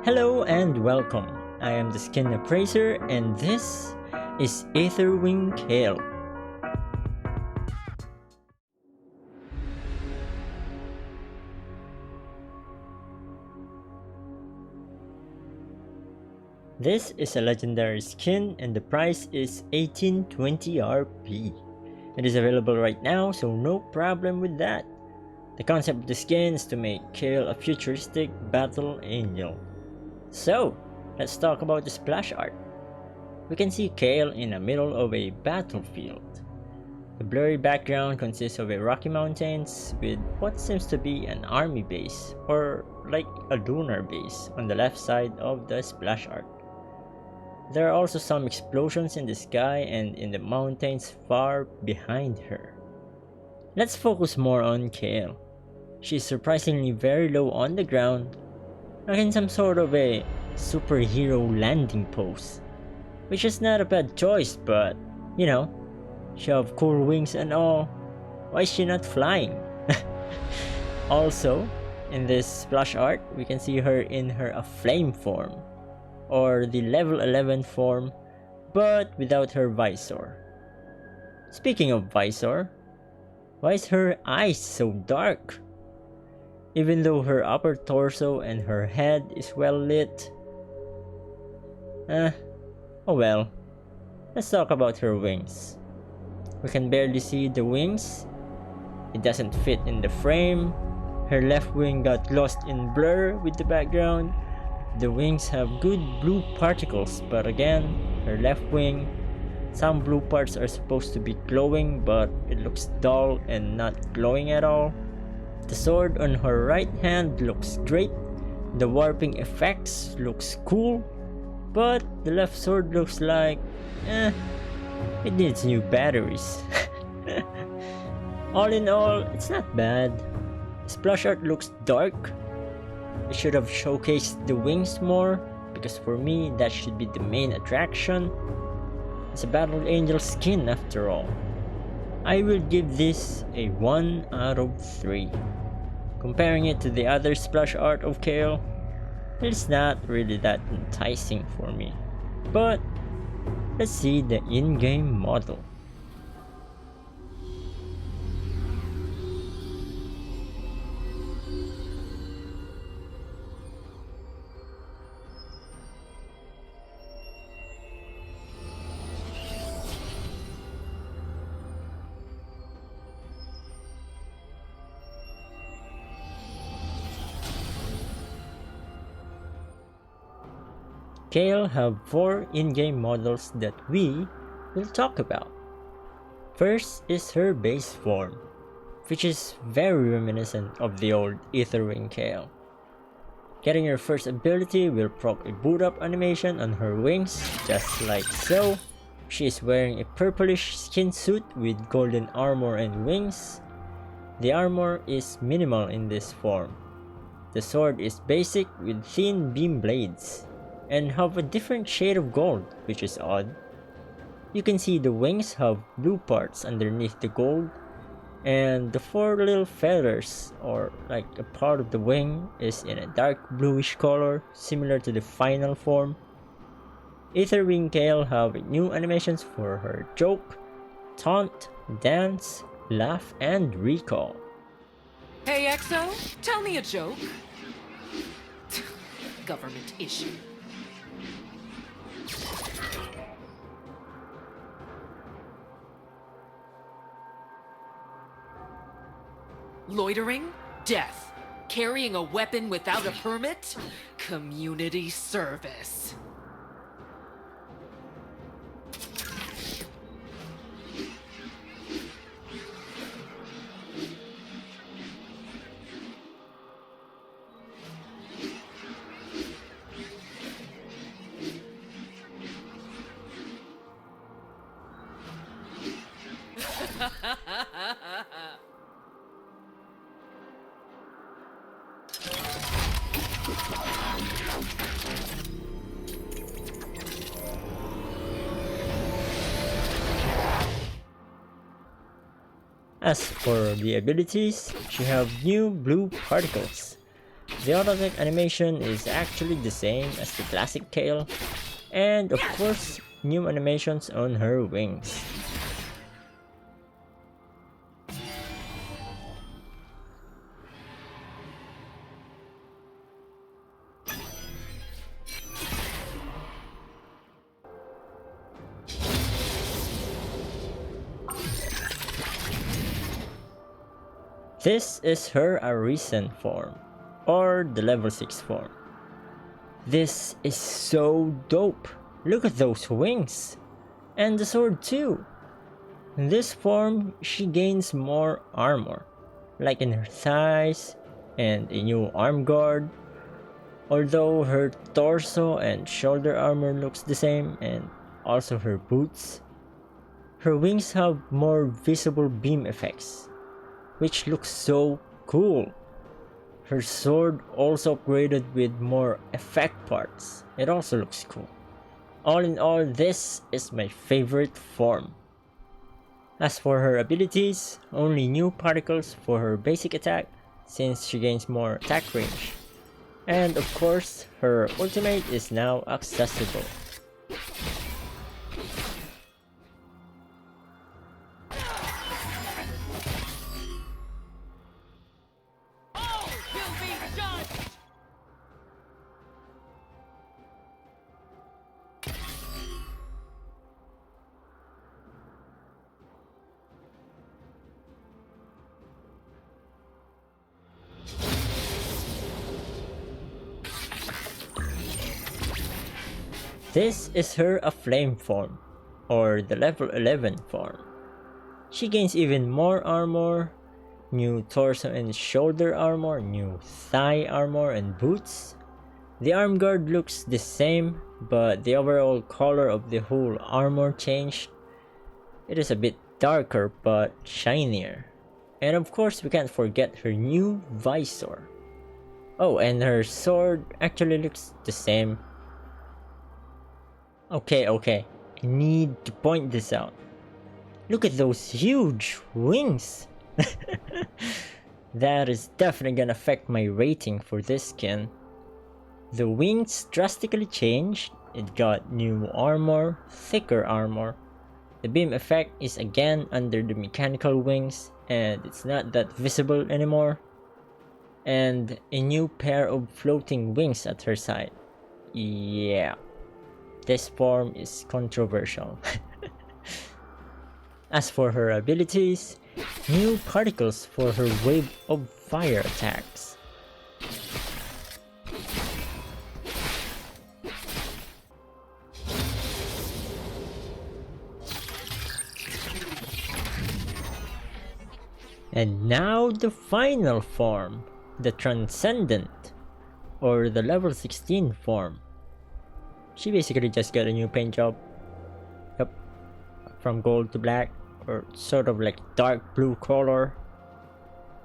Hello and welcome. I am the Skin Appraiser and this is Aether Kayle. This is a legendary skin and the price is 1820 RP. It is available right now, so no problem with that. The concept of the skin is to make Kayle a futuristic battle angel. So, let's talk about the splash art. We can see Kayle in the middle of a battlefield. The blurry background consists of a rocky mountains with what seems to be an army base or like a lunar base on the left side of the splash art. There are also some explosions in the sky and in the mountains far behind her. Let's focus more on Kayle. She's surprisingly very low on the ground, like in some sort of a superhero landing pose. Which is not a bad choice, but you know, she have cool wings and all. Why is she not flying? Also, in this splash art, we can see her in her Aflame form, or the level 11 form, but without her visor. Speaking of visor, why is her eyes so dark? Even though her upper torso and her head is well lit. Oh well. Let's talk about her wings. We can barely see the wings. It doesn't fit in the frame. Her left wing got lost in blur with the background. The wings have good blue particles, but again, her left wing, some blue parts are supposed to be glowing, but it looks dull and not glowing at all. The sword on her right hand looks great. The warping effects looks cool, but the left sword looks like, it needs new batteries. All in all, it's not bad. The splash art looks dark. It should have showcased the wings more, because for me, that should be the main attraction. It's a battle angel skin after all. I will give this a 1 out of 3. Comparing it to the other splash art of Kayle, it's not really that enticing for me. But let's see the in-game model. Kayle have 4 in-game models that we will talk about. First is her base form, which is very reminiscent of the old Aether Kayle. Getting her first ability will prop a boot up animation on her wings, just like so. She is wearing a purplish skin suit with golden armor and wings. The armor is minimal in this form. The sword is basic with thin beam blades and have a different shade of gold, which is odd. You can see the wings have blue parts underneath the gold, and the 4 little feathers, or like a part of the wing, is in a dark bluish color, similar to the final form. Aether Kayle have new animations for her joke, taunt, dance, laugh, and recall. Hey EXO, tell me a joke. Government issue. Loitering? Death. Carrying a weapon without a permit? Community service. As for the abilities, she have new blue particles. The auto-attack animation is actually the same as the classic Kayle, and of course, new animations on her wings. This is her Arisen form, or the level 6 form. This is so dope! Look at those wings! And the sword too! In this form, she gains more armor, like in her thighs, and a new arm guard. Although her torso and shoulder armor looks the same, and also her boots. Her wings have more visible beam effects, which looks so cool. Her sword also upgraded with more effect parts. It also looks cool. All in all, this is my favorite form. As for her abilities, only new particles for her basic attack, since she gains more attack range. And of course, her ultimate is now accessible. This is her Aflame form, or the level 11 form. She gains even more armor, new torso and shoulder armor, new thigh armor and boots. The arm guard looks the same, but the overall color of the whole armor changed. It is a bit darker but shinier. And of course, we can't forget her new visor. Oh, and her sword actually looks the same. Okay, I need to point this out. Look at those huge wings! That is definitely gonna affect my rating for this skin. The wings drastically changed. It got new armor, thicker armor. The beam effect is again under the mechanical wings, and it's not that visible anymore. And a new pair of floating wings at her side. Yeah. This form is controversial. As for her abilities, new particles for her wave of fire attacks. And now the final form, the Transcendent, or the level 16 form. She basically just got a new paint job. Yep, from gold to black, or sort of like dark blue color.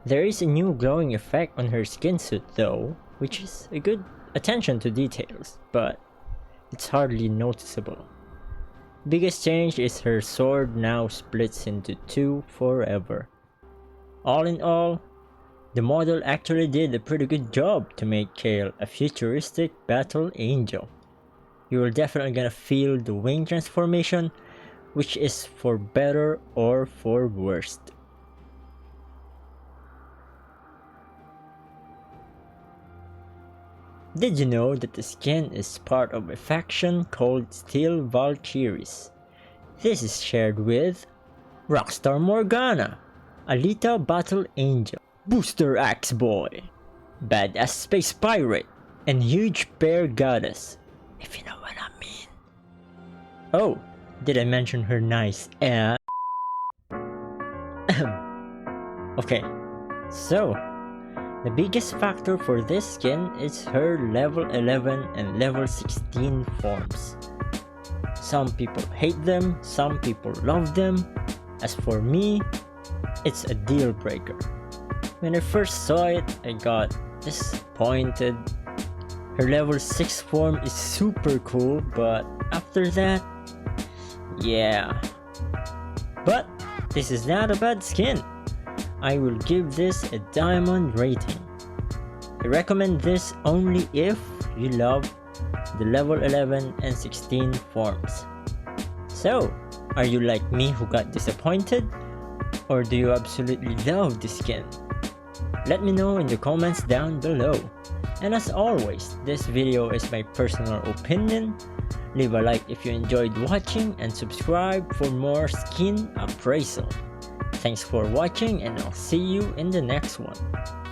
There is a new glowing effect on her skin suit though, which is a good attention to details, but it's hardly noticeable. Biggest change is her sword now splits into two forever. All in all, the model actually did a pretty good job to make Kayle a futuristic battle angel. You are definitely gonna feel the wing transformation, which is for better or for worse. Did you know that the skin is part of a faction called Steel Valkyries? This is shared with Rockstar Morgana, Alita Battle Angel, Booster Axe Boy, Badass Space Pirate, and Huge Bear Goddess, if you know what I mean. Oh, did I mention her nice ass? Okay, so the biggest factor for this skin is her level 11 and level 16 forms. Some people hate them, some people love them. As for me, it's a deal breaker. When I first saw it, I got disappointed. Her level 6 form is super cool, but after that, yeah. But this is not a bad skin. I will give this a diamond rating. I recommend this only if you love the level 11 and 16 forms. So, are you like me who got disappointed? Or do you absolutely love this skin? Let me know in the comments down below. And as always, this video is my personal opinion. Leave a like if you enjoyed watching and subscribe for more skin appraisal. Thanks for watching and I'll see you in the next one.